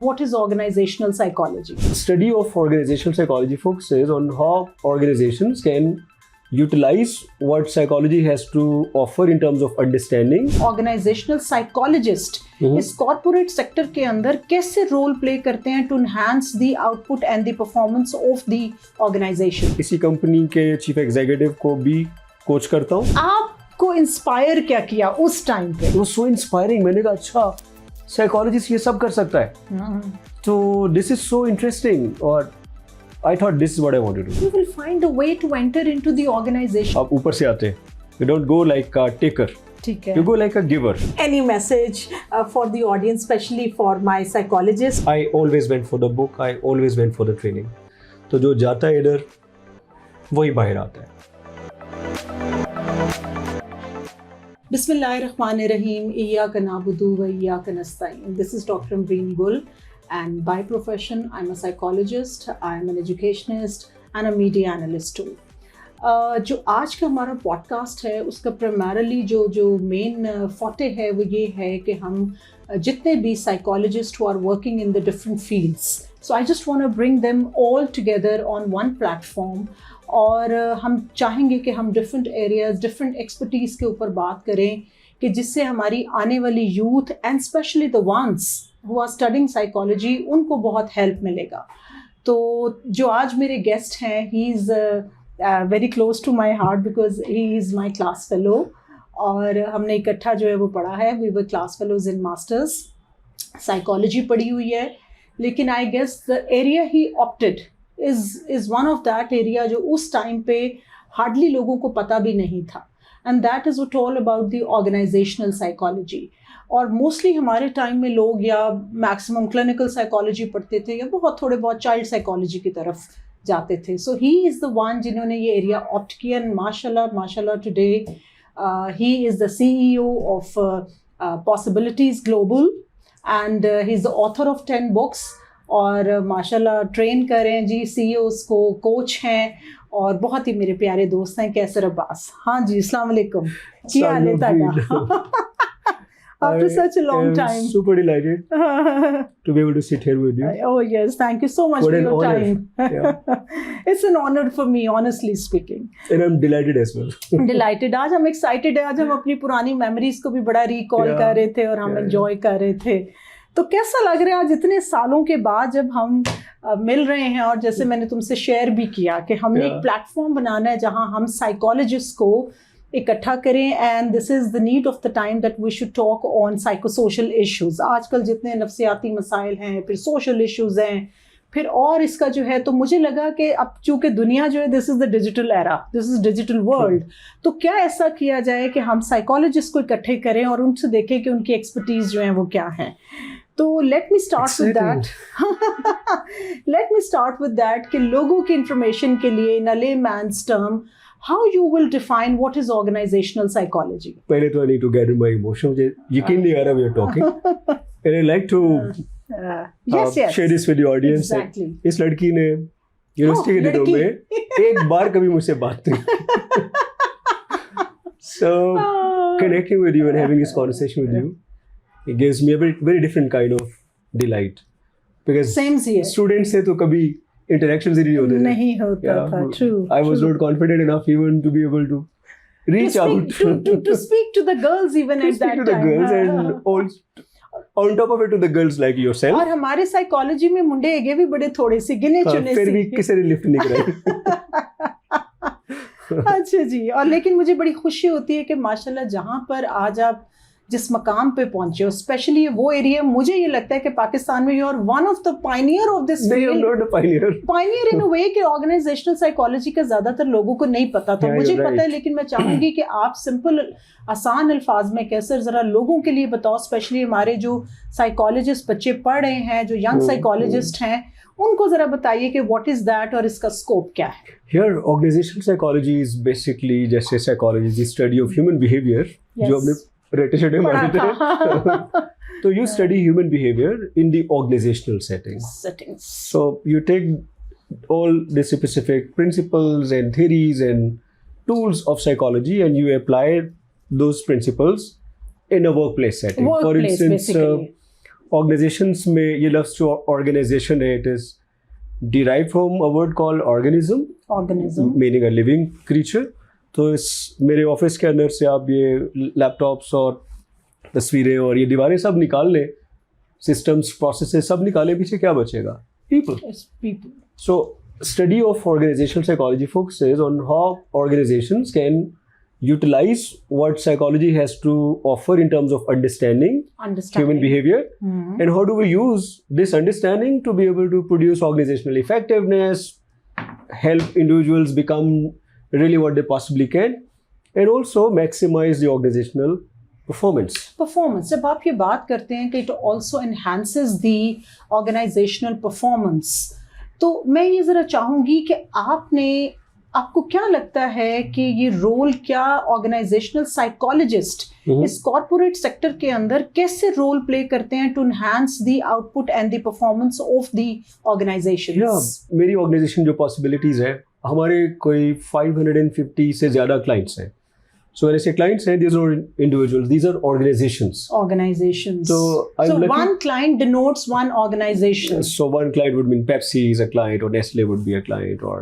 What is organizational psychology? Study of organizational psychology focuses on how organizations can utilize what psychology has to offer in terms of understanding. Organizational psychologist इस corporate sector के अंदर कैसे role play करते हैं to enhance the output and the performance of the organization? इसी company के chief executive को भी कोच करता हूँ. आपको इंस्पायर क्या किया उस टाइम पे? It was so inspiring. मैंने कहा अच्छा साइकोलॉजिस्ट ये सब कर सकता है. तो दिस इज सो इंटरेस्टिंग और I thought this is what I wanted to do. You will find a way to enter into the organization. आप ऊपर से आते हैं. You don't go like a taker. ठीक है. You go like a giver. Any message for the audience, especially for my psychologist? I always went for the book. I always went for the training. तो जो जाता है इधर वही बाहर आता है. Bismillahirrahmanirrahim. Iyyaka na'budu wa iyyaka nasta'in. This is Dr. Ambreen Gul. And by profession, I'm a psychologist, I'm an educationist and a media analyst too. जो आज का हमारा पॉडकास्ट है उसका प्राइमरली जो मेन फोटे है वो ये है कि हम जितने भी psychologist who are working in the different fields, so I just want to bring them all together on one platform. और हम चाहेंगे कि हम डिफरेंट एरियाज डिफरेंट एक्सपर्टीज़ के ऊपर बात करें कि जिससे हमारी आने वाली youth and specially the ones who are studying psychology उनको बहुत हेल्प मिलेगा. तो जो आज मेरे गेस्ट हैं, he is very close to my heart because he is my class fellow और हमने इकट्ठा जो है वो पढ़ा है. We were class fellows in masters. Psychology पढ़ी हुई है, लेकिन I guess the area he opted is one of that area जो उस टाइम पे हार्डली लोगों को पता भी नहीं था. And that is what all about the organizational psychology. और मोस्टली हमारे टाइम में लोग या मैक्सिमम क्लिनिकल साइकोलॉजी पढ़ते थे या थोड़े बहुत चाइल्ड साइकोलॉजी की तरफ जाते थे. सो ही इज़ द वन जिन्होंने ये एरिया ऑप्ट किया. एंड माशाल्लाह today he is the CEO of possibilities global and he is the author of 10 books. और माशाल्लाह ट्रेन करें जी CEOs को, कोच हैं और बहुत ही मेरे प्यारे दोस्त हैं. कैसर अब्बास. हाँ जी, अस्सलाम वालेकुम. क्या हाल है ताड़ा? After such a long time. I'm super delighted to be able to sit here with you. Oh yes, thank you so much What for an your honor. time. Yeah. It's an honor for me, honestly speaking. And I'm delighted as well. Delighted. आज हम excited है. आज हम अपनी पुरानी memories को भी बड़ा recall कर रहे थे और हम enjoy कर रहे थे. तो कैसा लग रहा है आज इतने सालों के बाद जब हम मिल रहे हैं और जैसे मैंने तुमसे शेयर भी किया कि हमने एक प्लेटफॉर्म बनाना है जहां हम साइकोलॉजिस्ट को इकट्ठा करें. And this is the need of the time that we should talk on psychosocial issues. आजकल जितने नफ्सियाती मसाइल हैं, फिर सोशल इश्यूज़ हैं, फिर और इसका जो है, तो मुझे लगा कि अब चूँकि दुनिया जो है this is the digital era, this is digital world, तो क्या ऐसा किया जाए कि हम साइकोलॉजिस्ट को इकट्ठे करें और उनसे देखें कि उनकी एक्सपर्टीज़ जो हैं वो क्या हैं. तो let me start with that कि लोगों की इंफॉर्मेशन के लिए in a layman's term how you will define what is organizational psychology? पहले तो I need to gather my emotion. मुझे यकीन नहीं आ रहा we are talking. And I like to yes. share this with the audience. Exactly. इस लड़की ने university के दिनों में एक बार कभी मुझसे बात नहीं. So connecting with you and having this conversation with you, it gives me a very different kind of delight. Because students से तो कभी interactions नहीं होता था. True. I was not confident enough even to be able to reach out to speak to the girls even at that time. To the girls and also on top of it to the girls like yourself. और हमारे psychology में मुंडे एगे भी बड़े थोड़े से गिने चुने फिर भी किसी ने लिफ्ट नहीं कराई. अच्छा जी. और लेकिन मुझे बड़ी खुशी होती है कि माशाल्लाह जहाँ पर आज आप जिस मकाम पे पहुंचे हो, स्पेशली वो एरिया, मुझे ये लगता है कि पाकिस्तान में you are one of the pioneer of this field. Pioneer in a way कि ऑर्गेनाइजेशनल साइकोलॉजी का ज्यादातर लोगों को नहीं पता था. मुझे पता है, लेकिन मैं चाहूंगी कि आप सिंपल आसान अल्फाज में कैसर जरा लोगों के लिए बताओ, स्पेशली हमारे जो साइकोलॉजिस्ट बच्चे पढ़ रहे हैं, जो यंग साइकोलॉजिस्ट हैं, उनको जरा बताइए कि व्हाट इज दैट और इसका स्कोप क्या है. Here organizational psychology is basically जैसे psychology the study of human behavior. जो हमने रेटे मारे थे. So you study human behavior in the organizational settings. So you take all the specific principles and theories and tools of psychology and you apply those principles in a workplace setting. For instance, organizations में ये लफ्ज़ जो organization है, it is derived from a word called organism, meaning a living creature. तो इस मेरे office के अंदर से आप ये लैपटॉप्स और तस्वीरें और ये दीवारें सब निकाल लें, सिस्टम्स, प्रोसेसेस सब निकालें, पीछे क्या बचेगा? People. So study of organizational psychology focuses on how organizations can utilize what psychology has to offer in terms of understanding human behavior, and how do we use this understanding to be able to produce organizational effectiveness, help individuals become really what they possibly can, and also maximize the organizational performance. जब आप ये बात करते हैं कि it also enhances the organizational performance, तो मैं ये ज़रा चाहूँगी कि आपको क्या लगता है कि ये रोल क्या ऑर्गेनाइजेशनल साइकोलॉजिस्ट इस कॉर्पोरेट सेक्टर के अंदर कैसे रोल प्ले करते हैं to enhance the output and the performance of the organisation? मेरी ऑर्गेनाइजेशन जो पॉसिबिलिटीज है, हमारे कोई 550 से ज़्यादा क्लाइंट्स हैं. So when I say clients, these are individuals. These are organizations. So one client denotes one organization. So one client would mean Pepsi is a client, or Nestle would be a client, or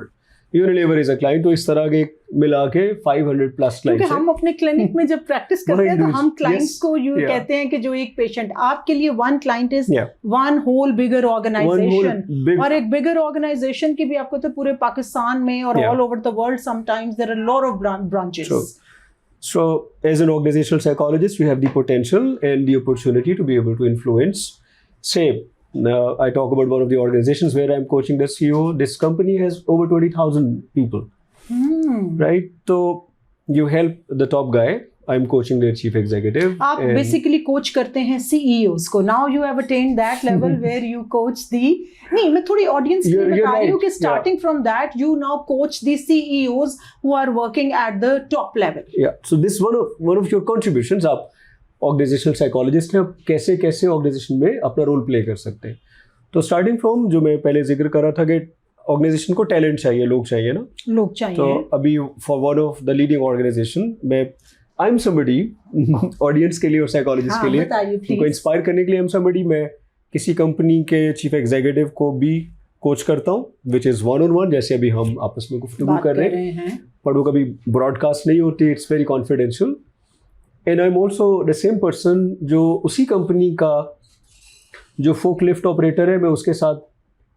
Unilever is a client. तो इस तरह के मिला के 500 plus clients हैं. हम अपने clinic में जब प्रैक्टिस करते हैं तो हम क्लाइंट्स को कहते हैं कि जो एक पेशेंट आपके लिए one client is one whole bigger organisation, और एक बिगर ऑर्गेनाइजेशन की भी आपको तो पूरे पाकिस्तान में और all over the world sometimes there are lot of branches. So as an organizational psychologist, we have the potential and the opportunity to be able to influence. Say, I talk about one of the organizations where I'm coaching the CEO. This company has over 20,000 people. Right? So you help the top guy. I'm coaching their chief executive. आप basically coach करते हैं CEOs को. Now you have attained that level where you coach the. नहीं, मैं थोड़ी audience के लिए बता रही हूँ कि starting from that you now coach the CEOs who are working at the top level. Yeah. So this one of your contributions. आप organizational psychologist हैं, कैसे organization में अपना role play कर सकते हैं. तो starting from जो मैं पहले जिक्र कर रहा था कि organization को talent चाहिए, लोग चाहिए ना. लोग चाहिए. तो अभी for one of the leading organization मैं I'm somebody ऑडियंस के लिए और साइकोलॉजिस्ट के लिए उनको इंस्पायर करने के लिए I'm somebody, मैं किसी कंपनी के चीफ एग्जीक्यूटिव को भी कोच करता हूँ, which is one on one, जैसे अभी हम आपस में गुफ्तगू कर रहे हैं, पर वो कभी ब्रॉडकास्ट नहीं होती, it's very confidential. And I am also the same person जो उसी कंपनी का जो फोक लिफ्ट ऑपरेटर है, मैं उसके साथ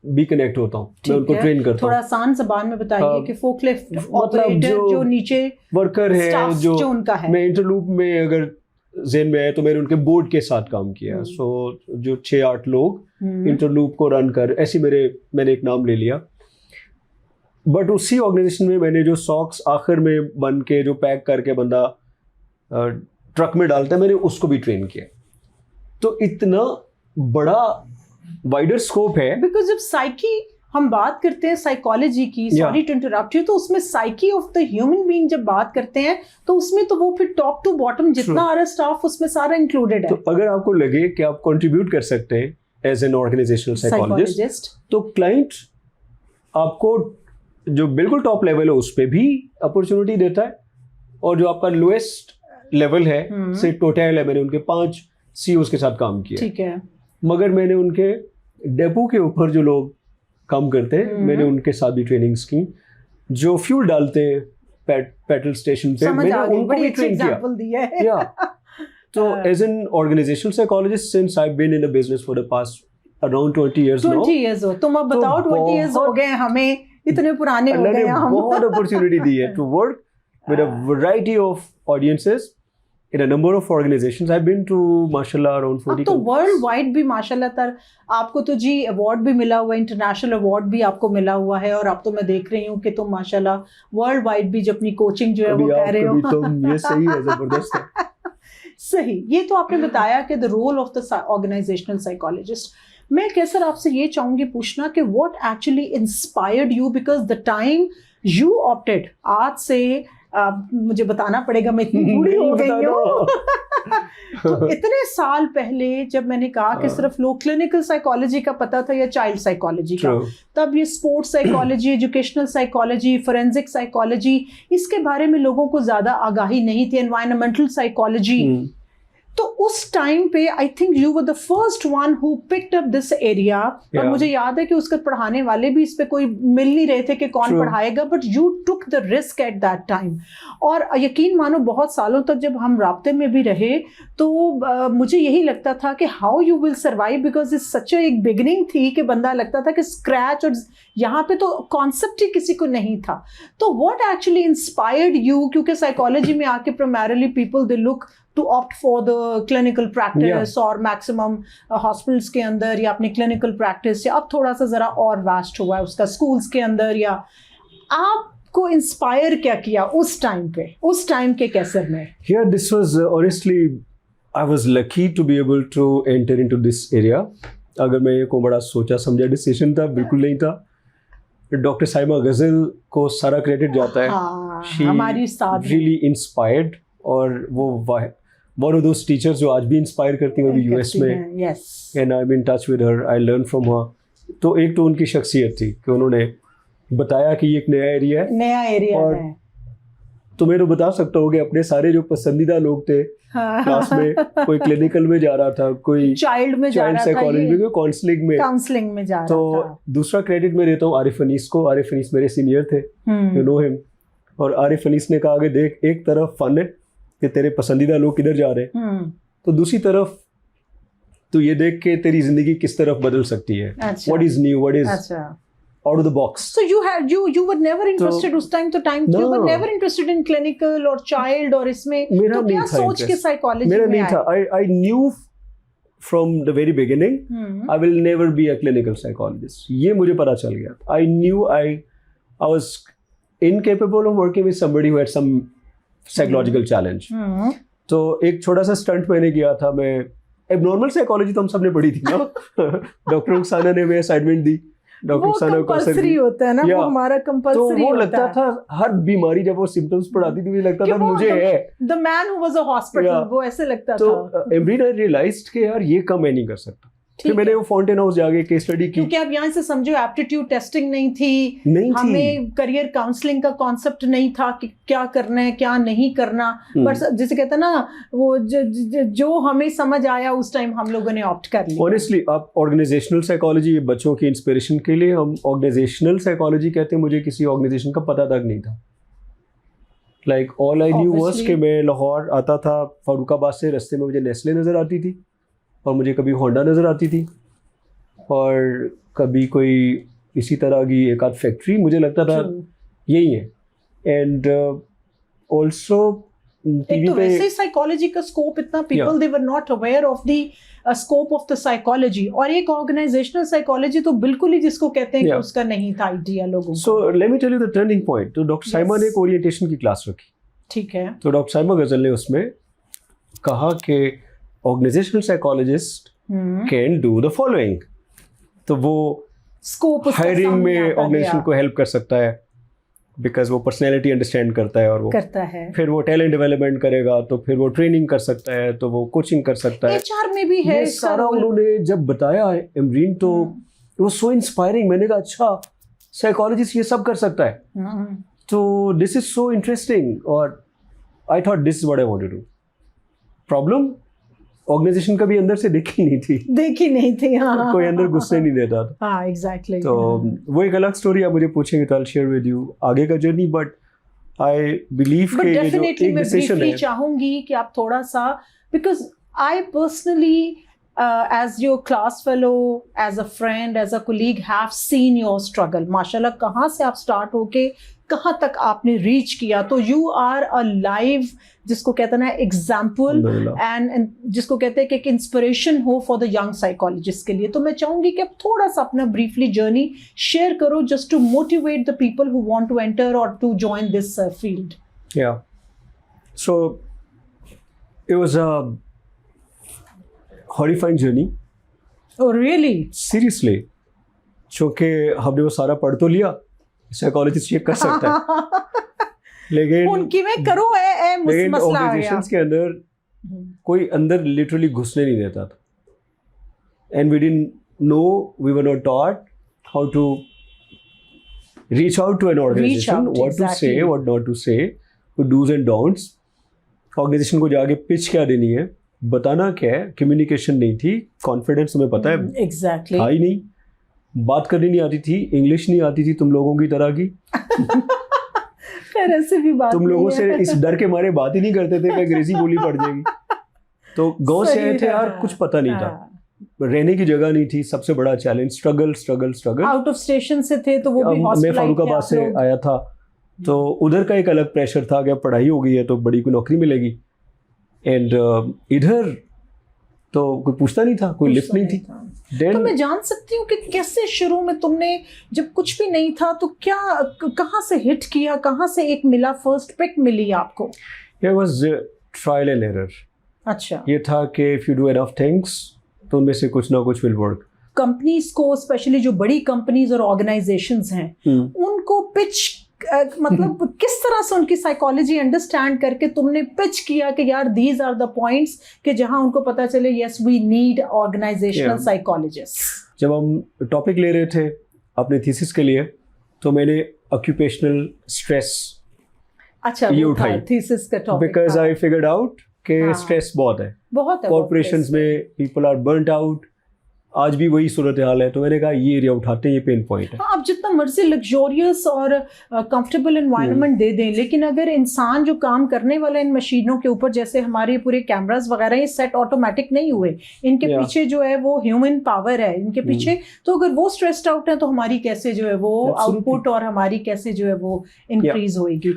भी कनेक्ट होता हूँ, मैं उनको ट्रेन करता हूँ. थोड़ा आसान ज़बान में बताइए कि फोकलिफ्ट ऑपरेटर जो नीचे वर्कर है, जो उनका है. मैं इंटरलूप में अगर ज़हन में आए तो मैंने उनके बोर्ड के साथ काम किया. सो जो 6-8 लोग इंटरलूप को रन कर, ऐसे मैंने एक नाम ले लिया. बट उसी ऑर्गेनाइजेशन में मैंने जो सॉक्स आखिर में बन के जो पैक करके बंदा ट्रक में डालता है, मैंने उसको भी ट्रेन किया. तो इतना बड़ा वाइडर स्कोप है. बिकॉज जब साइकी हम बात करते हैं साइकोलॉजी की, सॉरी टू इंटरप्ट यू, तो उसमें psyche of the human being जब बात करते हैं तो उसमें तो वो फिर टॉप टू बॉटम जितना आ रहा स्टाफ उसमें सारा इंक्लूडेड है. तो अगर आपको लगे कि आप कंट्रीब्यूट कर सकते हैं एज एन ऑर्गेनाइजेशनल साइकोलॉजिस्ट, तो क्लाइंट आपको जो बिल्कुल टॉप लेवल है उस पर भी अपॉर्चुनिटी देता है, और जो आपका लोएस्ट लेवल है, से टोटल है, मैंने उनके 5 CEOs के साथ काम किया. ठीक है. मगर मैंने उनके डेपो के ऊपर जो लोग काम करते हैं, मैंने उनके साथ भी ट्रेनिंग्स की. जो फ्यूल डालते हैं पेट्रोल स्टेशन पे, मैंने उनको भी ट्रेन किया. तो as an organisational psychologist, since I have been in the business for the past around 20 years now. 20 years हो. तुम अब बताओ, 20 years हो गए हमें, इतने पुराने हो गए हम. बहुत अपॉर्चुनिटी दी है to work with a variety of audiences in a number of organizations. I've been to माशाल्लाह around 40 तो वर्ल्ड वाइड भी माशाल्लाह तर आपको तो जी अवार्ड भी मिला हुआ है, इंटरनेशनल अवार्ड भी आपको मिला हुआ है, और अब तो मैं देख रही हूँ कि तुम माशाल्लाह वर्ल्ड वाइड भी जो अपनी कोचिंग जो है वो कर रहे हो. तुम ये सही है, जबरदस्त है. सही. ये तो आपने बताया कि the role of the organisational psychologist. मैं कैसर आपसे ये चाहूंगी पूछना कि what actually inspired you, because the time you opted, आज से मुझे बताना पड़ेगा, मैं इतनी बूढ़ी हो गई हूँ. तो इतने साल पहले जब मैंने कहा कि सिर्फ लोग क्लिनिकल साइकोलॉजी का पता था या चाइल्ड साइकोलॉजी का, तब ये sports psychology, educational psychology, forensic psychology, इसके बारे में लोगों को ज्यादा आगाही नहीं थी. एनवायरमेंटल साइकोलॉजी, तो उस टाइम पे I think you were the first one who picked up this area. और मुझे याद है कि उसके पढ़ाने वाले भी इस पे कोई मिल नहीं रहे थे कि कौन पढ़ाएगा, but you took the risk at that time. और यकीन मानो बहुत सालों तक जब हम राब्ते में भी रहे तो मुझे यही लगता था कि how you will survive, because इस सच एक बिगिनिंग थी कि बंदा लगता था कि स्क्रैच, और यहाँ पे तो कॉन्सेप्ट ही किसी को नहीं था। तो व्हाट एक्चुअली इंस्पायर्ड यू, क्योंकि साइकोलॉजी में आके primarily people they look to opt for the clinical practice or maximum hospitals के अंदर या अपनी clinical practice, या अब थोड़ा सा ज़रा और vast हुआ है उसका schools के अंदर। या आपको inspire क्या किया उस टाइम के कैसर में? Here this was honestly I was lucky to be able to enter into this area. अगर मैं ये को बड़ा सोचा समझा डिसीजन था, बिल्कुल नहीं था। डॉक्टर साइमा गजल को सारा क्रेडिट जाता है। She हमारी साथ really inspired, और वो one of those teachers जो आज भी इंस्पायर करती हैं, यूएस में। yes. And I'm in touch with her, I learn from her. तो एक तो उनकी शख्सियत थी कि उन्होंने बताया कि ये एक नया एरिया है, और तुम्हें तो बता सकता हो कि अपने सारे जो पसंदीदा लोग थे क्लास में, कोई क्लिनिकल में जा रहा था, कोई चाइल्ड साइकोलॉजी में, कोई काउंसलिंग में जा रहा था। तो दूसरा क्रेडिट मैं देता हूँ आरिफ अनीस को। आरिफ अनीस मेरे सीनियर थे, यू नो हिम। और आरिफ अनीस ने कहा कि देख, एक तरफ फन है कि तेरे पसंदीदा लोग किधर जा रहे हैं, तो दूसरी तरफ तो ये देख के तेरी जिंदगी किस तरफ बदल सकती है। What is new, what is out of the box. So you were never interested उस time no. You were never interested in clinical or child और इसमें तो क्या सोच के psychology मेरा में नहीं था। I knew from the very beginning I will never be a clinical psychologist. ये मुझे पता चल गया। I knew I was incapable of working with somebody who had some psychological challenge. तो एक छोटा सा स्टंट मैंने किया था। मैं एबनॉर्मल साइकोलॉजी तो हम सब ने पढ़ी थी ना। डॉक्टर रुखसाना ने हमें असाइनमेंट दी, वो कंपल्सरी होता है ना, वो हमारा कंपल्सरी तो वो लगता था हर बीमारी जब वो सिम्टम्स पढ़ाती थी, मुझे लगता था मुझे है the man who was a hospital, वो ऐसे लगता था। तो एवरीडे आई रियलाइज्ड कि यार ये काम मैं नहीं कर सकता। फिर मैंने वो फाउंटेन हाउस जाके केस स्टडी की, क्योंकि अब यहाँ से समझो एप्टीट्यूड टेस्टिंग नहीं थी, हमें करियर काउंसलिंग का कॉन्सेप्ट नहीं था कि क्या करना है क्या नहीं करना। बट जैसे कहते हैं ना, वो जो हमें समझ आया उस टाइम हम लोगों ने ऑप्ट कर लिया। ऑनेस्टली आप ऑर्गेनाइजेशनल साइकोलॉजी, बच्चों की इंस्पिरेशन के लिए हम ऑर्गेनाइजेशनल साइकोलॉजी कहते हैं। मुझे किसी ऑर्गेनाइजेशन का पता तक नहीं था। Like all I knew was कि मैं लाहौर आता था, फारूकाबाद से रास्ते में मुझे नेस्ले नज़र आती थी, और मुझे कभी होंडा नज़र आती थी, और कभी कोई इसी तरह की एक आध फैक्ट्री, मुझे लगता था यही है। एंड ऑल्सो एक तो वैसे साइकोलॉजी का स्कोप इतना, people they were not aware of the scope of the psychology. और एक ऑर्गेनाइजेशनल साइकोलॉजी तो बिल्कुल ही जिसको कहते हैं कि उसका नहीं था आइडिया लोगों को। So let me tell you the turning point. तो डॉक्टर साइमा ने एक ओरिएंटेशन की क्लास रखी, ठीक है। तो डॉक्टर साइमा गजल ने उसमें कहा कि organisational psychologist can do the following. तो वो स्कोप हायरिंग में ऑर्गेनाइजेशन को हेल्प कर सकता है, बिकॉज वो पर्सनैलिटी अंडरस्टैंड करता है, और वो करता है। फिर वो टैलेंट डेवलपमेंट करेगा, तो फिर वो ट्रेनिंग कर सकता है, तो वो कोचिंग कर सकता है। एचआर में भी है सारा उन्होंने जब बताया एमरीन, तो it was so inspiring. मैंने कहा अच्छा, साइकोलॉजिस्ट ये सब कर सकता है, तो दिस इज सो इंटरेस्टिंग। और I thought this is what I want to do. Problem organisation कभी अंदर से देखी नहीं थी। हाँ, कोई अंदर घुसने नहीं देता था। हाँ, एग्जैक्टली। तो वो एक अलग स्टोरी आप मुझे पूछेंगे तो I will share with you आगे का जर्नी। बट आई बिलीव कि ये जो एक डिसीजन है, चाहूंगी कि आप थोड़ा सा, because I personally as your class fellow, as a friend, as a colleague, have seen your struggle. माशाल्लाह, कहाँ से आप स्टार्ट होके कहाँ तक आपने रीच किया। तो यू आर अ लाइव, जिसको कहते हैं ना, एग्जाम्पल, एंड जिसको कहते हैं कि एक इंस्पिरेशन हो फॉर द यंग साइकोलॉजिस्ट के लिए। तो मैं चाहूंगी कि आप थोड़ा सा अपना ब्रीफली जर्नी शेयर करो, just to motivate the people who want to enter और टू जॉइन दिस फील्ड। या so it was a horrifying journey. Oh really? Seriously. क्योंकि हमने वो सारा पढ़ तो लिया, साइकोलॉजिस्ट चेक कर सकता है, लेकिन उनकी में करो है मसला आ गया। के अंदर कोई अंदर लिटरली घुसने नहीं देता था, and we didn't know, we were not taught how to reach out to an organization, what to say, what not to say, to do's and don'ts, organisation को जाके पिच क्या देनी है, बताना क्या है, कम्युनिकेशन नहीं थी, कॉन्फिडेंस तुम्हें पता है एग्जैक्टली था ही नहीं, बात करनी नहीं आती थी, इंग्लिश नहीं आती थी तुम लोगों की तरह की। खैर ऐसे भी बात तुम लोगों से इस डर के मारे बात ही नहीं करते थे कि अंग्रेजी बोली पड़ जाएगी। तो गांव से आए थे यार, कुछ पता नहीं था, रहने की जगह नहीं थी, सबसे बड़ा challenge, struggle. Out of station से थे तो वो भी मैं फारुखाबाद से आया था, तो उधर का एक अलग प्रेशर था कि पढ़ाई हो गई है तो बड़ी कोई नौकरी मिलेगी, एंड इधर तो कोई पूछता नहीं था, कोई लिफ्ट नहीं थी। तो मैं जान सकती हूँ कि कैसे शुरू में तुमने, जब कुछ भी नहीं था तो क्या, कहाँ से हिट किया, कहाँ से एक मिला, फर्स्ट पिक मिली आपको? It was trial and error. अच्छा, ये था कि if you do enough things तो उनमें से कुछ ना कुछ will work. कंपनीज को, स्पेशली जो बड़ी कंपनीज और ऑर्गेनाइजेशंस हैं, उनको पिच मतलब किस तरह से उनकी साइकोलॉजी अंडरस्टैंड करके तुमने पिच किया कि यार दीज आर द पॉइंट्स कि जहां उनको पता चले yes we need organisational psychologist? जब हम टॉपिक ले रहे थे अपने थीसिस के लिए तो मैंने ऑक्यूपेशनल स्ट्रेस ये उठाई थीसिस का topic, because I figured out कि स्ट्रेस बहुत है कॉर्पोरेशंस में, पीपल आर बर्नड आउट, आज भी वही सूरत हाल है। तो मैंने कहा ये एरिया उठाते हैं, ये पेन पॉइंट है। आप जितना मर्जी लग्जोरियस और कंफर्टेबल एनवायरनमेंट दे दें, लेकिन अगर इंसान जो काम करने वाला इन मशीनों के ऊपर, जैसे हमारे पूरे कैमरास वगैरह ये सेट ऑटोमेटिक नहीं हुए, इनके पीछे जो है वो ह्यूमन पावर है इनके पीछे, तो अगर वो स्ट्रेस्ड आउट है तो हमारी कैसे जो है वो आउटपुट और हमारी कैसे जो है वो इंक्रीज होएगी।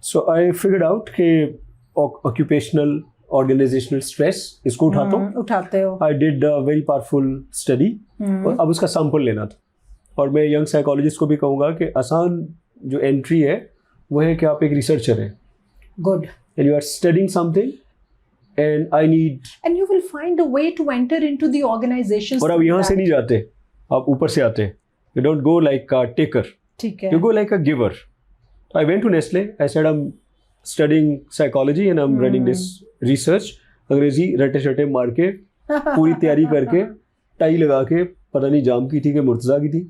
सो आई फिगर्ड आउट कि ऑक्यूपेशनल ऑर्गेनाइजेशनल स्ट्रेस इसको उठाते हो। I did a very powerful study, और अब उसका सैंपल लेना था। और मैं यंग साइकोलॉजिस्ट को भी कहूँगा कि आसान जो एंट्री है वो है कि आप एक रिसर्चर हैं, good, and you are studying something and I need, and you will find a way to enter into the organisations. और अब यहाँ से नहीं जाते, आप ऊपर से आते, you don't go like a taker, ठीक है, you go like a giver. I went to Nestle, I said I am studying psychology and I'm running this research, अंग्रेजी रटे शटे मार के पूरी तैयारी करके टाई लगा के, पता नहीं जाम की थी कि मुर्तजा की थी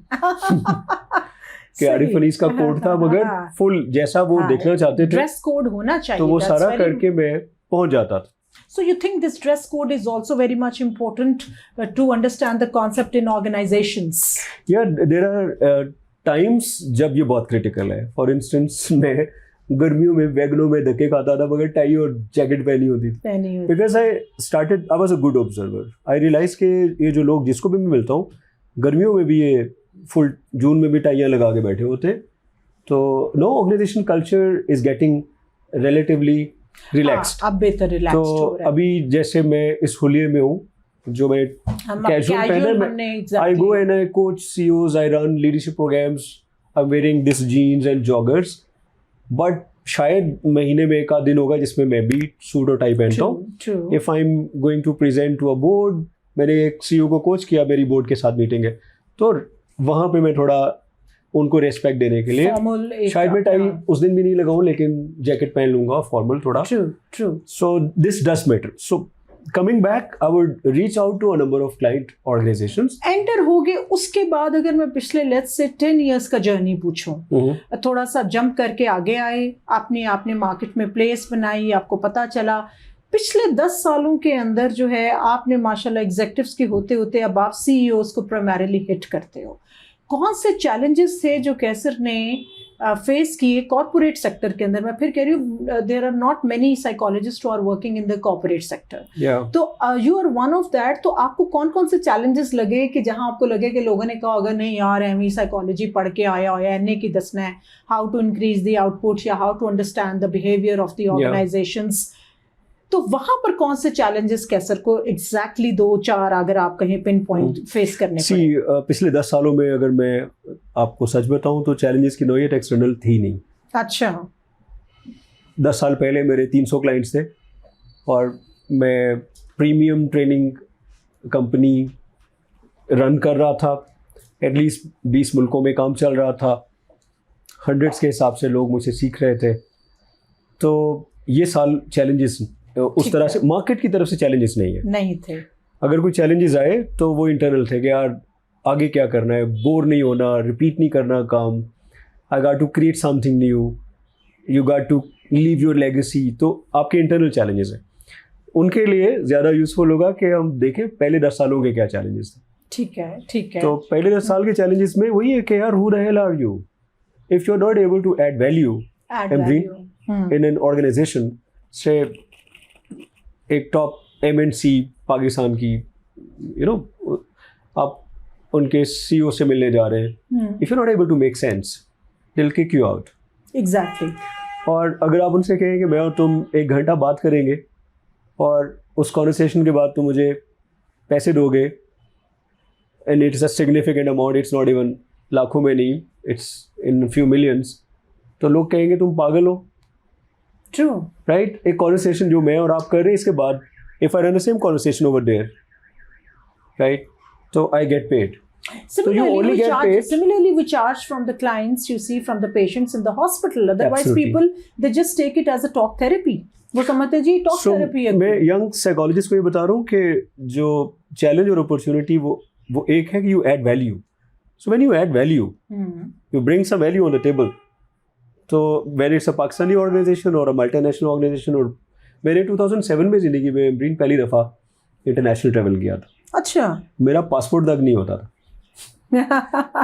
कि आरिफ अनीस का कोड था, मगर फुल जैसा वो देखना चाहते थे, ड्रेस कोड होना चाहिए, तो वो सारा करके मैं पहुंच जाता था। So you think this dress code is also very much important to understand the concept in organizations? Yeah, there are times जब ये बहुत क्रिटिकल है। फॉर इंस्टेंस मैं गर्मियों में वैगनों में धक्के खाता था मगर टाई और जैकेट पहनी होती थी, because I was a good observer. I realise के ये जो लोग जिसको भी मैं मिलता हूँ गर्मियों में भी ये फुल जून में भी टाइयाँ लगा के बैठे होते, तो no, organisation culture is getting relatively relaxed. अब बेहतर रिलैक्स्ड हो रहा है। अभी जैसे मैं इस हुलिये में हूँ जो मैं कैजुअल पहने, I go and I coach CEOs, I run leadership programmes, I am wearing this jeans and joggers, but शायद महीने में एक आध दिन होगा जिसमें मैं भी सूट और टाई पहनता हूँ। If I am going to present to a board, मैंने एक CEO को कोच किया, मेरी बोर्ड के साथ मीटिंग है, तो वहाँ पे मैं थोड़ा उनको रेस्पेक्ट देने के लिए शायद मैं टाई उस दिन भी नहीं लगाऊं, लेकिन जैकेट पहन लूंगा फॉर्मल थोड़ा। So this does matter. So coming back, I would reach out to a number of client organizations. Enter हो गए, उसके बाद अगर मैं पिछले let's say 10 years का जर्नी पूछूं, थोड़ा सा जंप करके आगे आए, आपने मार्केट में प्लेस बनाई, आपको पता चला पिछले 10 सालों के अंदर जो है आपने माशाल्लाह एग्जेक्टिव्स के होते होते अब आप CEOs को प्राइमरीली हिट करते हो। कौन से चैलेंजेस थे जो कैसर ने फेस किए कॉर्पोरेट सेक्टर के अंदर? मैं फिर कह रही हूँ there are not many psychologist who are working in the corporate sector, तो you are one of that. तो आपको कौन कौन से चैलेंजेस लगे कि जहां आपको लगे कि लोगों ने कहा अगर नहीं यार एमई साइकोलॉजी पढ़ के आया हो या एनए की दसना है how to increase the output या how to understand the behaviour of the organisations, तो वहां पर कौन से चैलेंजेस कैसर को एग्जैक्टली 2-4 अगर आप कहीं पिन पॉइंट फेस करने पड़े? पिछले 10 सालों में अगर मैं आपको सच बताऊं तो चैलेंजेस की नोयत एक्सटर्नल थी नहीं। अच्छा, 10 साल पहले मेरे 300 क्लाइंट्स थे और मैं प्रीमियम ट्रेनिंग कंपनी रन कर रहा था, एटलीस्ट 20 मुल्कों में काम चल रहा था, हंड्रेड्स के हिसाब से लोग मुझसे सीख रहे थे। तो ये साल चैलेंजेस उस तरह से मार्केट की तरफ से चैलेंजेस नहीं थे। अगर कोई चैलेंजेस आए तो वो इंटरनल थे कि यार आगे क्या करना है, बोर नहीं होना, रिपीट नहीं करना काम, I got to create something new, you got to leave your legacy, तो आपके इंटरनल चैलेंजेस हैं। उनके लिए ज़्यादा यूजफुल होगा कि हम देखें पहले 10 सालों के क्या चैलेंजेस थे। ठीक है, ठीक है। तो पहले 10 साल के चैलेंजेस में वही है कि यार who the hell are you if you are not able to add value in an organisation से एक टॉप MNC पाकिस्तान की आप उनके CEO से मिलने जा रहे हैं, if you not able to make sense they will kick you out. Exactly. और अगर आप उनसे कहें कि मैं और तुम 1 घंटा बात करेंगे और उस कॉन्वर्सेशन के बाद तुम मुझे पैसे दोगे and it's a significant amount, it's not even लाखों में नहीं, इट्स इन फ्यू मिलियंस, तो लोग कहेंगे तुम पागल हो। True, right. एक कॉन्वर्सेशन जो मैं और आप कर रहे हैं, इसके बाद if I run the same conversation over there, right, so I get paid. Similarly, we charge from the clients, you see, from the patients in the hospital. Otherwise, Absolutely. people, they just take it as a talk therapy. वो समझते जी talk therapy है। मैं young psychologist को ये बता रहा हूँ कि जो चैलेंज और अपॉर्चुनिटी वो एक है कि you add value. So when you add value, you bring some value on the table. तो whether it's a Pakistani organization or a multinational organization, और मैंने 2007 में जिंदगी में पहली दफ़ा इंटरनेशनल ट्रैवल किया था। अच्छा। मेरा पासपोर्ट तक नहीं होता था।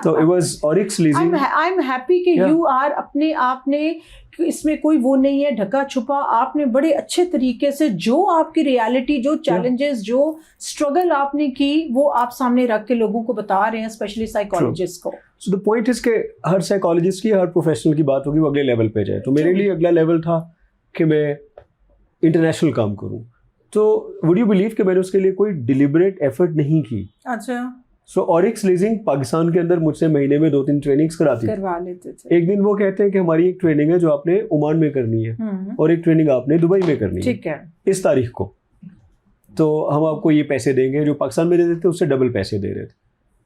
तो it was Oryx leasing. I'm happy कि you are अपने आप ने इसमें कोई वो नहीं है ढका छुपा, आपने बड़े अच्छे तरीके से जो आपकी रियलिटी, जो चैलेंजेस, जो स्ट्रगल आपने की, वो आप सामने रख के लोगों को बता रहे हैं, स्पेशली साइकोलॉजिस्ट को। So the point is कि हर साइकोलॉजिस्ट की, हर प्रोफेशनल की बात होगी वो अगले लेवल पे जाए। तो मेरे लिए अगला लेवल था कि मैं इंटरनेशनल काम करूँ। तो वुड यू बिलीव कि मैंने उसके लिए कोई डिलिबरेट एफर्ट नहीं की। अच्छा। सो ऑरिक्स लीजिंग पाकिस्तान के अंदर मुझसे महीने में 2-3 ट्रेनिंग्स करवा लेते थे। एक दिन वो कहते हैं कि हमारी एक ट्रेनिंग है जो आपने ओमान में करनी है और एक ट्रेनिंग आपने दुबई में करनी है, ठीक है, इस तारीख को, तो हम आपको ये पैसे देंगे। जो पाकिस्तान में देते थे उससे डबल पैसे दे रहे थे।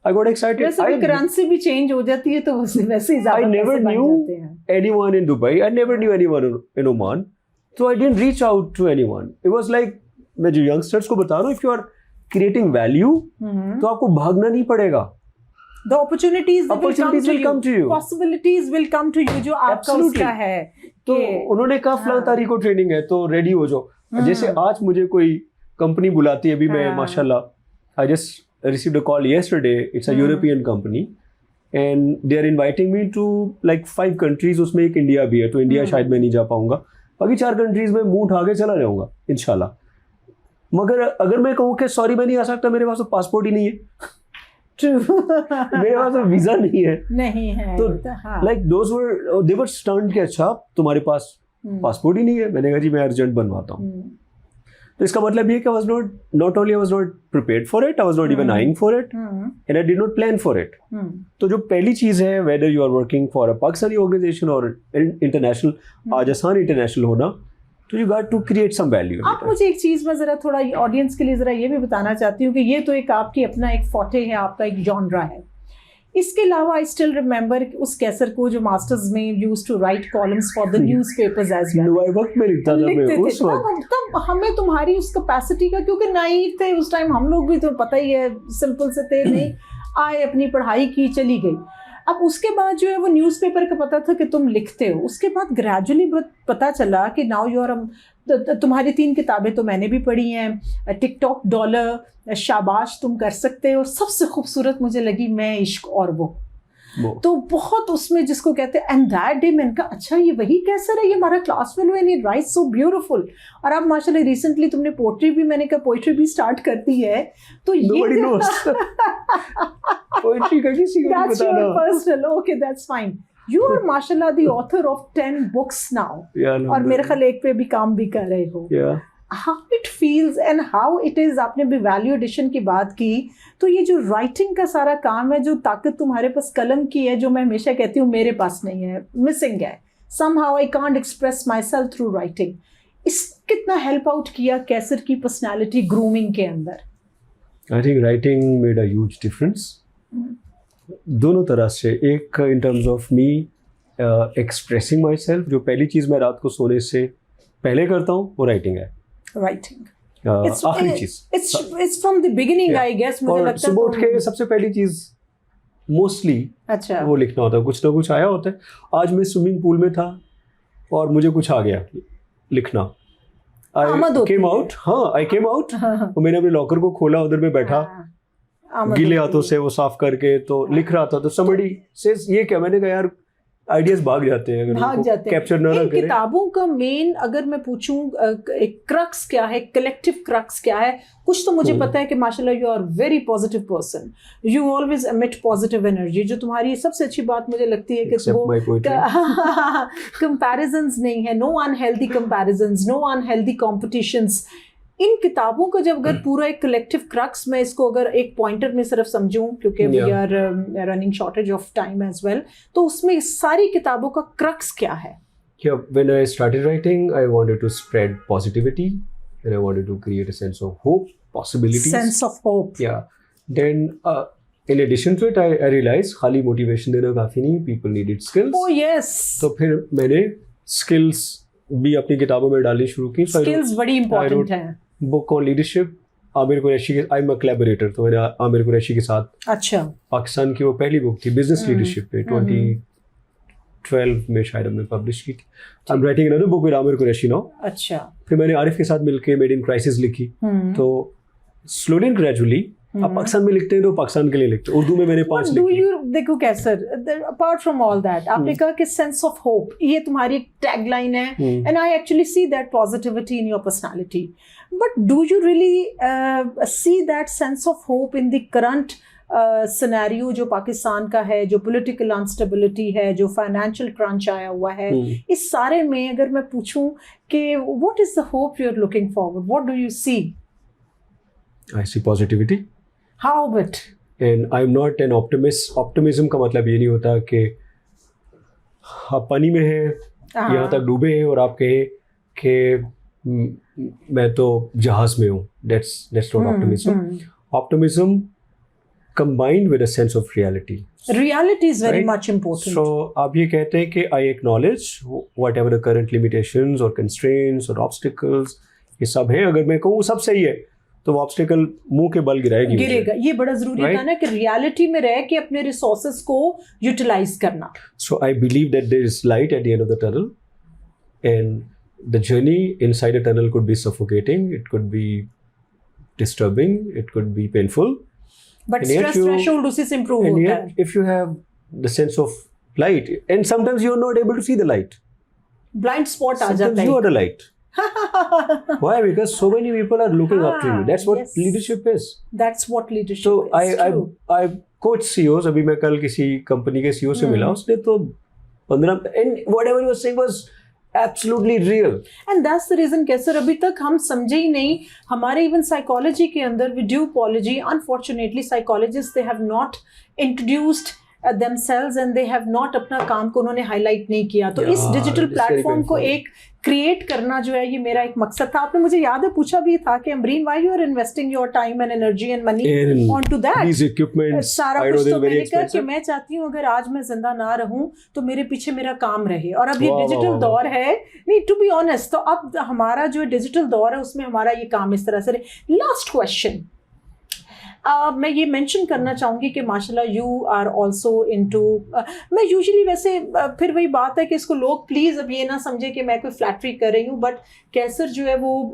I got excited. वैसे भी करेंसी भी चेंज हो जाती है तो वैसे ही ज़्यादा पैसे बन जाते हैं। I never knew anyone in Dubai. I never knew anyone in Oman. So I didn't reach out to anyone. It was like, मैं जो यंगस्टर्स को बता रहा हूँ, if you are creating value, तो आपको भागना नहीं पड़ेगा। The opportunities will come to you. Possibilities will come to you, जो आपका उसका है। तो उन्होंने कहा फलां तारीख को ट्रेनिंग है तो रेडी हो जाओ। जैसे आज मुझे कोई कंपनी बुलाती है, अभी मैं माशाल्लाह I just received a call yesterday. It's a European company and they are inviting me to like 5 countries. उसमें एक इंडिया भी है, तो इंडिया शायद मैं नहीं जा पाऊंगा, बाकी 4 कंट्रीज में मुंह उठा के चला जाऊंगा इंशाल्लाह। मगर अगर मैं कहूँ कि सॉरी मैं नहीं आ सकता, मेरे पास तो पासपोर्ट ही नहीं है। मेरे पास तो वीजा नहीं है। तो लाइक दे वर स्टन्ड कि अच्छा तुम्हारे पास पासपोर्ट ही नहीं है। मैंने कहा जी मैं अर्जेंट बनवाता हूँ। तो इसका मतलब ये कि I was not prepared for it, I was not even eyeing for it, and I did not plan for it. तो जो पहली चीज़ है, whether you are working for a Pakistani organization or international, आज आसान इंटरनेशनल होना, तो you got to create some value. आप मुझे एक चीज़ में ज़रा थोड़ा ऑडियंस के लिए ज़रा ये भी बताना चाहती हूँ कि ये तो एक आपकी अपना एक फॉटे है, आपका एक जॉनरा है। इसके अलावा आई स्टिल रिमेंबर उस कैसर को जो मास्टर्स में used to write columns for the newspapers as well. वक्त में लिखता था मैं उस वक्त। तब हमें तुम्हारी उस कैपेसिटी का, क्योंकि नाइव थे उस टाइम, हम लोग भी तो पता ही है सिंपल से थे, नहीं आए अपनी पढ़ाई की चली गई। अब उसके बाद जो है वो न्यूज़पेपर का पता था कि तुम लिखते हो, उसके बाद ग्रेजुअली पता चला कि नाउ यू आर, तुम्हारी 3 किताबें तो मैंने भी पढ़ी हैं, टिकटॉक डॉलर, शाबाश तुम कर सकते हो, और सबसे खूबसूरत मुझे लगी मैं इश्क और वो। तो बहुत उसमें जिसको कहते हैं, एंड दैट डे मैंने कहा अच्छा ये वही कैसर है, ये हमारा क्लास फेलो है, ये राइट सो ब्यूटीफुल। और अब माशाल्लाह रिसेंटली तुमने पोएट्री भी, मैंने कहा पोएट्री भी स्टार्ट कर दी है, तो ये पोएट्री का किसी को नहीं बताना। Personal, okay that's fine. You are माशाल्लाह the author of 10 books now, और मेरे ख्याल एक पे भी काम भी कर रहे हो। How it feels and how it is, आपने भी वैल्यू एडिशन की बात की, तो ये जो राइटिंग का सारा काम है, जो ताकत तुम्हारे पास कलम की है, जो मैं हमेशा कहती हूँ मेरे पास नहीं है, मिसिंग है, somehow I can't express myself through writing, इस कितना हेल्प आउट किया कैसर की पर्सनालिटी ग्रूमिंग के अंदर? I think writing made a huge difference. दोनों तरह से, एक in terms of me expressing my self, जो पहली चीज़ मैं रात को सोने से पहले करता हूँ वो राइटिंग है। आखिरी चीज़ it's from the beginning I guess, मुझे लगता है। सुबह उठ के सबसे पहली चीज़ मोस्टली अच्छा वो लिखना होता है, कुछ ना कुछ आया होता है। आज मैं स्विमिंग पूल में था और मुझे कुछ आ गया लिखना, आमद होती came है। out, हाँ, I came out, और मैंने अपने लॉकर को खोला, उधर में बैठा, आमद गीले होती हाथों है। से वो साफ करके तो लिख रहा था, तो somebody says ये क्या, मैंने कहा यार आइडियाज भाग जाते हैं अगर भाग उनको जाते हैं। कैप्चर ना इन करें। किताबों का मेन अगर मैं पूछूं एक क्रक्स क्या है, कलेक्टिव क्रक्स क्या है? कुछ तो मुझे पता है कि माशाल्लाह you are very positive person, you always emit positive energy. जो तुम्हारी सबसे अच्छी बात मुझे लगती है कि Except वो my poetry. कंपैरिजंस नहीं है, no unhealthy comparisons, no unhealthy competitions. इन किताबों का जब अगर पूरा एक कलेक्टिव क्रक्स में इसको अगर एक पॉइंटर में सिर्फ समझूं, क्योंकि we are running shortage of time as well, तो उसमें सारी किताबों का क्रक्स क्या है? Yeah, when I started writing, I wanted to spread positivity and I wanted to create a sense of hope, possibilities. Sense of hope. Yeah. Then, in addition to it, I realized खाली motivation देना काफी नहीं, people needed skills. Oh yes, तो फिर मैंने skills भी अपनी किताबों में डालनी शुरू की. So I स्किल्स बड़ी इंपॉर्टेंट wrote हैं। book on leadership. Aamir Qureshi के, I'm a collaborator, तो मैंने आमिर कुरैशी के साथ अच्छा, पाकिस्तान की वो पहली बुक थी बिजनेस लीडरशिप पे, 2012 में शायद हमने पब्लिश की थी. I am writing another book with Aamir Qureshi now. अच्छा। फिर मैंने आरिफ के साथ मिलके मेड इन क्राइसिस लिखी. तो स्लोली एंड ग्रेजुअली आप पाकिस्तान में लिखते हैं तो पाकिस्तान के लिए लिखते हैं. उर्दू में मैंने 5 डू लिखी. यू देखो कैसर, अपार्ट फ्रॉम ऑल दैट, आपने कहा कि सेंस ऑफ होप ये तुम्हारी टैगलाइन है, and I actually see that positivity in your personality, but do you really see that sense of hope in the current scenario जो पाकिस्तान का है, जो पॉलिटिकल अनस्टेबिलिटी है, जो फाइनेंशियल क्रंच आया हुआ है, इस सारे में अगर मैं पूछूं कि what is the hope you are looking forward, what do you see? I see positivity. How but? And I am not an optimist. Optimism का मतलब ये नहीं होता कि आप पानी में हैं, यहाँ तक डूबे हैं और आप कहें कि मैं तो जहाज में हूँ. That's not optimism. Optimism combined with a sense of reality. Reality is very Right? much important. So आप ये कहते हैं कि I acknowledge whatever the current limitations or constraints or obstacles ये सब है. अगर मैं कहूँ सब सही है तो वो ऑब्स्टिकल मुंह के बल गिराएगी. ये बड़ा जरूरी था ना कि रियलिटी में रह के अपने रिसोर्सेज को यूटिलाइज करना. So I believe that there is light at the end of the tunnel, and the journey inside a tunnel could be suffocating, it could be disturbing, it could be painful. But stress threshold उसी से improve होता है. If you have the sense of light, and sometimes you are not able to see the light. Blind spot आ जाता है. Sometimes you are the light. Why? Because so many people are looking up to you. That's what leadership is. That's what leadership so is. I coach CEOs. अभी मैं कल किसी company के CEO से मिला, उसने तो 15 and whatever he was saying was absolutely real. And that's the reason कैसर अभी तक हम समझे ही नहीं. हमारे इवन साइकोलॉजी के अंदर with due apology, unfortunately psychologists they have not introduced themselves and they have not अपना काम को उन्होंने हाईलाइट नहीं किया. तो इस डिजिटल प्लेटफॉर्म को एक क्रिएट करना जो है ये मेरा एक मकसद था. आपने मुझे याद है पूछा भी था कि Amreen why you are investing your time and energy and money onto that these equipments. सारा कुछ. तो मैंने कहा कि मैं चाहती हूँ अगर आज मैं जिंदा ना रहूं तो मेरे पीछे मेरा काम रहे. और अब ये डिजिटल दौर है, नहीं टू बी ऑनेस्ट, तो अब हमारा जो डिजिटल दौर है उसमें हमारा ये काम इस तरह से. लास्ट क्वेश्चन मैं ये मेंशन करना चाहूँगी कि माशाल्लाह यू आर ऑल्सो इनटू, मैं यूजुअली वैसे फिर वही बात है कि इसको लोग प्लीज़ अब ये ना समझे कि मैं कोई फ्लैटरी कर रही हूँ, बट कैसर जो है वो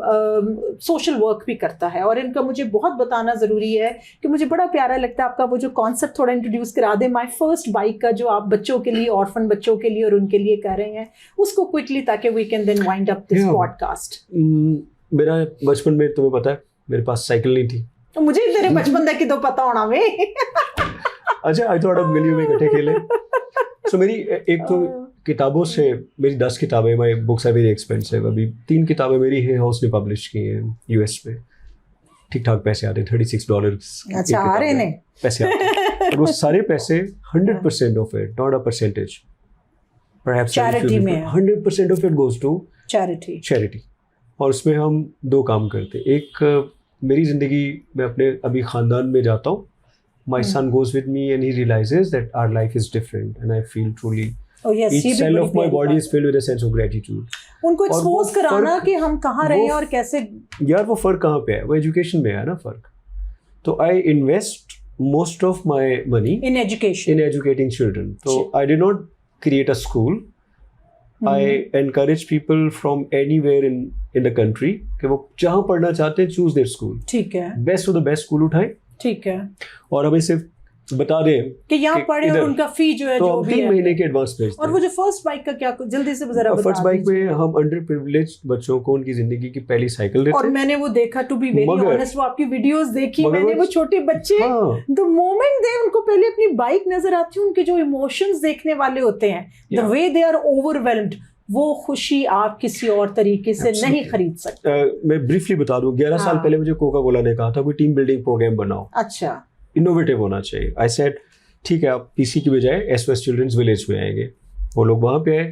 सोशल वर्क भी करता है. और इनका मुझे बहुत बताना ज़रूरी है कि मुझे बड़ा प्यारा लगता है आपका वो जो कॉन्सेप्ट थोड़ा इंट्रोड्यूस करा दे. माई फर्स्ट बाइक का जो आप बच्चों के लिए, ऑर्फन बच्चों के लिए और उनके लिए कर रहे हैं, उसको क्विकली ताकि we can then wind up this podcast. मेरा बचपन में तुम्हें पता है मेरे पास साइकिल नहीं थी. तो मुझे तेरे बचपन तक की तो पता होना में. अच्छा, आई थॉट अब गलियों में इकट्ठे खेले. सो मेरी एक तो किताबों से मेरी 10 किताबें, my books are very expensive. अभी 3 किताबें मेरी है हाउस ने पब्लिश की हैं यूएस में. ठीक ठाक पैसे आते हैं, $36. अच्छा, आ रहे हैं पैसे आते हैं. और वो सारे पैसे 100% of it, not a percentage, perhaps charity में 100% of it goes to charity. और उसमें हम 2 काम करते हैं. एक मेरी ज़िंदगी में अपने अभी ख़ानदान में जाता हूँ. My son goes with me and he realises that our life is different and I feel truly each cell of my body is filled with a sense of gratitude. उनको एक्सपोज कराना कि हम कहाँ रहे और कैसे. यार वो फ़र्क कहाँ पे है? वो एजुकेशन में है ना फ़र्क. तो I invest most of my money in education, in educating children. तो I did not create a school, I encourage people from anywhere in the country कि वो जहाँ पढ़ना चाहते हैं choose their school. ठीक है. Best of the best school उठाएं. ठीक है. और हमें सिर्फ बता दें कि यहाँ पढ़े और उनका फी जो है तो जो भी 3 महीने के एडवांस भेजते हैं. और वो जो फर्स्ट बाइक का क्या जल्दी से जरा बता फर्स्ट बाइक में हम अंडर प्रिविलेज्ड बच्चों को उनकी जिंदगी की पहली साइकिल देते हैं. और मैंने वो देखा, टू बी वेरी ऑनेस्ट, वो आपकी वीडियोस देखी मैंने, वो छोटे बच्चे द मोमेंट दे उनको पहले अपनी बाइक नजर आती है, उनके जो इमोशंस देखने वाले होते हैं, the way they are overwhelmed, वो खुशी आप किसी और तरीके से नहीं खरीद सकते. मैं ब्रीफली बता दूं, 11 साल पहले मुझे कोका कोला ने कहा था कोई टीम बिल्डिंग प्रोग्राम बनाओ. अच्छा. इनोवेटिव होना चाहिए. आई सेड ठीक है, आप पीसी की बजाय एसओएस चिल्ड्रंस विलेज में आएंगे. वो लोग वहाँ पे आए,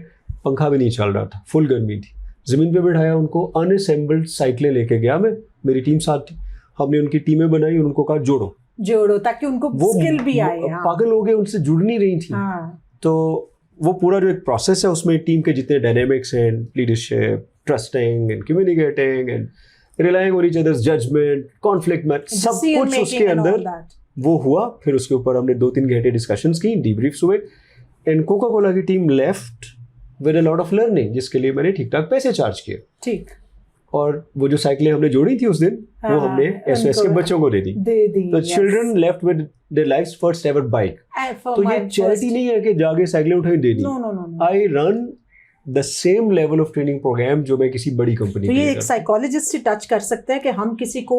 पंखा भी नहीं चल रहा था, फुल गर्मी थी. ज़मीन पे बैठाया उनको, अनअसेंबल्ड साइकिलें लेके गया मैं, मेरी टीम साथ थी. हमने उनकी टीमें बनाई और उनको कहा जोड़ो ताकि उनको स्किल भी आए. पागल हो गए, उनसे जुड़ नहीं रही थी. तो वो पूरा जो एक प्रोसेस है उसमें टीम के जितने डायनेमिक्स हैं, leadership, trusting and communicating and relying on each others judgement, conflict match, सब कुछ उसके अंदर वो हुआ. फिर उसके ऊपर हमने 2-3 घंटे डिस्कशंस की, डीब्रीफ्स हुए, एंड कोका कोला की team left with a lot of learning, जिसके लिए मैंने ठीक ठाक पैसे चार्ज किए. ठीक. और वो जो साइकिलें हमने जोड़ी थी उस दिन, वो हमने एसओएस के बच्चों को दे दी. तो children left with their lifes first ever bike. तो ये चैरिटी नहीं है कि जाके साइकिलें उठाई दे दी. I run the same level of training programme जो मैं किसी बड़ी कंपनी तो ये एक साइकोलॉजिस्ट ही टच कर सकता है कि हम किसी को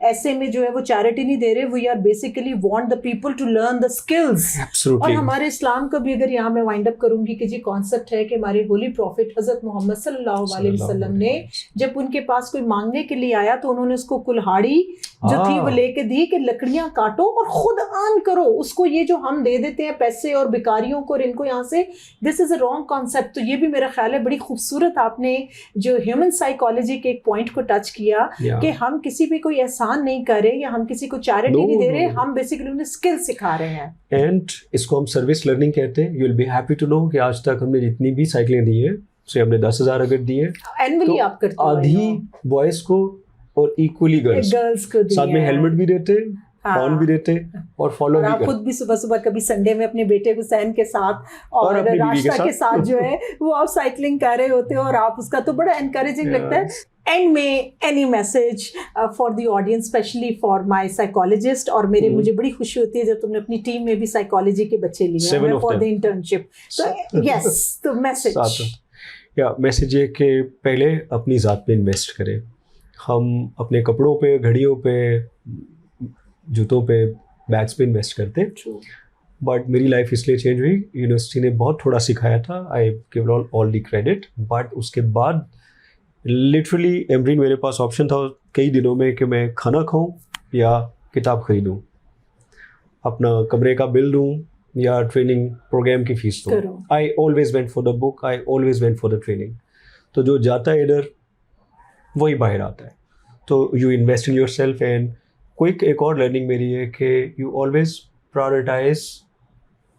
ऐसे में जो है वो चैरिटी नहीं दे रहे, we are basically want the people to learn the skills. और हमारे इस्लाम का भी अगर यहाँ मैं वाइंड अप करूंगी कि जी कॉन्सेप्ट है कि हमारे होली प्रॉफिट हजरत मोहम्मद सल्लल्लाहु अलैहि वसल्लम ने जब उनके पास कोई मांगने के लिए आया तो उन्होंने उसको कुल्हाड़ी जो थी वो लेके दी कि लकड़ियां काटो और खुद अर्न करो उसको. ये जो हम दे देते हैं पैसे और भिखारियों को और इनको यहाँ से, this is a wrong concept. तो ये भी मेरा ख्याल है बड़ी खूबसूरत आपने जो ह्यूमन साइकोलॉजी के एक पॉइंट को टच किया कि हम किसी भी कोई एहसान नहीं कर रहे या हम किसी को चैरिटी नहीं दे रहे, हम बेसिकली उन्हें स्किल सिखा रहे हैं. एंड इसको हम सर्विस लर्निंग कहते हैं. You will be happy to know कि आज तक हमने जितनी भी साइकिलें दी है उसे हमने 10,000 अगर दी है एनुअली, आप करते हो आधी बॉयज को और इक्वली गर्ल्स को दी साथ में हेलमेट भी देते, फोन भी देते और फॉलो भी करते. खुद भी सुबह सुबह कभी संडे में अपने बेटे हुसैन के साथ और रास्ता के साथ जो है वो आप साइकिलिंग कर रहे होते हो और आप उसका तो बड़ा एनकरेजिंग लगता है. एंड में any message for the audience, specially for my psychologist. और मुझे बड़ी खुशी होती है जब तुमने अपनी टीम में भी साइकोलॉजी के बच्चे लिए हैं फॉर द इंटर्नशिप. तो यस, तो मैसेज ये कि पहले अपनी ज़ात पे इन्वेस्ट करें. हम अपने कपड़ों पे, घड़ियों पे, जूतों पे, बैग्स पे इन्वेस्ट करते हैं. बट मेरी लाइफ इसलिए चेंज हुई, यूनिवर्सिटी ने बहुत थोड़ा सिखाया था, I give all the credit. But उसके बाद लिटरली एमरीन मेरे पास ऑप्शन था कई दिनों में कि मैं खाना खाऊं या किताब खरीदूं, अपना कमरे का बिल दूं या ट्रेनिंग प्रोग्राम की फीस दूं. I always went for the book, I always went for the training. तो जो जाता है इधर वही बाहर आता है. तो you invest in yourself. And quick एक और लर्निंग मेरी है कि you always prioritise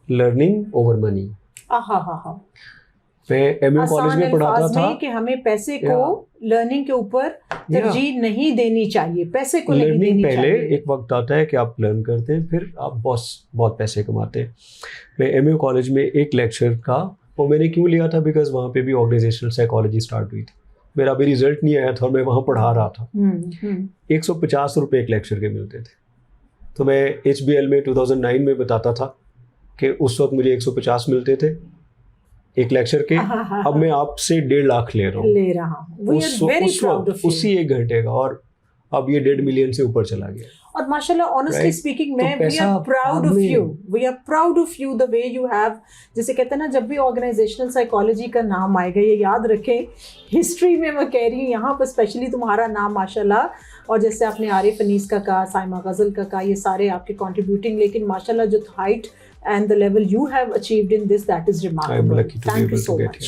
learning over money. मैं एमए कॉलेज में पढ़ाता था कि हमें पैसे को लर्निंग के ऊपर तरजीह नहीं देनी चाहिए, पैसे को नहीं देनी चाहिए. पहले एक वक्त आता है कि आप लर्न करते हैं, फिर आप बहुत पैसे कमाते हैं. मैं एमए कॉलेज में एक लेक्चर का, वो मैंने क्यों लिया था, बिकॉज वहाँ पे भी ऑर्गेनाइजेशनल साइकोलॉजी स्टार्ट हुई थी. मेरा भी रिजल्ट नहीं आया था और मैं वहाँ पढ़ा रहा था. 150 रुपये एक लेक्चर के मिलते थे. तो मैं HBL में 2009 में बताता था कि उस वक्त मुझे 150 मिलते थे एक लेक्चर के. अब मैं आपसे 1.5 लाख ले रहा हूँ उस वक्त, उसी 1 घंटे का. और अब ये 1.5 मिलियन से ऊपर चला गया. और माशाल्लाह, honestly speaking, we are proud of you. We are proud of you the way you have, जैसे कहते हैं ना, जब भी ऑर्गेनाइजेशनल साइकोलॉजी का नाम आएगा, ये याद रखें, हिस्ट्री में मैं कह रही हूँ यहाँ पर स्पेशली तुम्हारा नाम माशाल्लाह. और जैसे आपने आरिफ अनीस का कहा, साइमा गजल का कहा, ये सारे आपके कंट्रीब्यूटिंग, लेकिन माशाल्लाह जो height and the level you have achieved in this, that is remarkable. Thank you so much.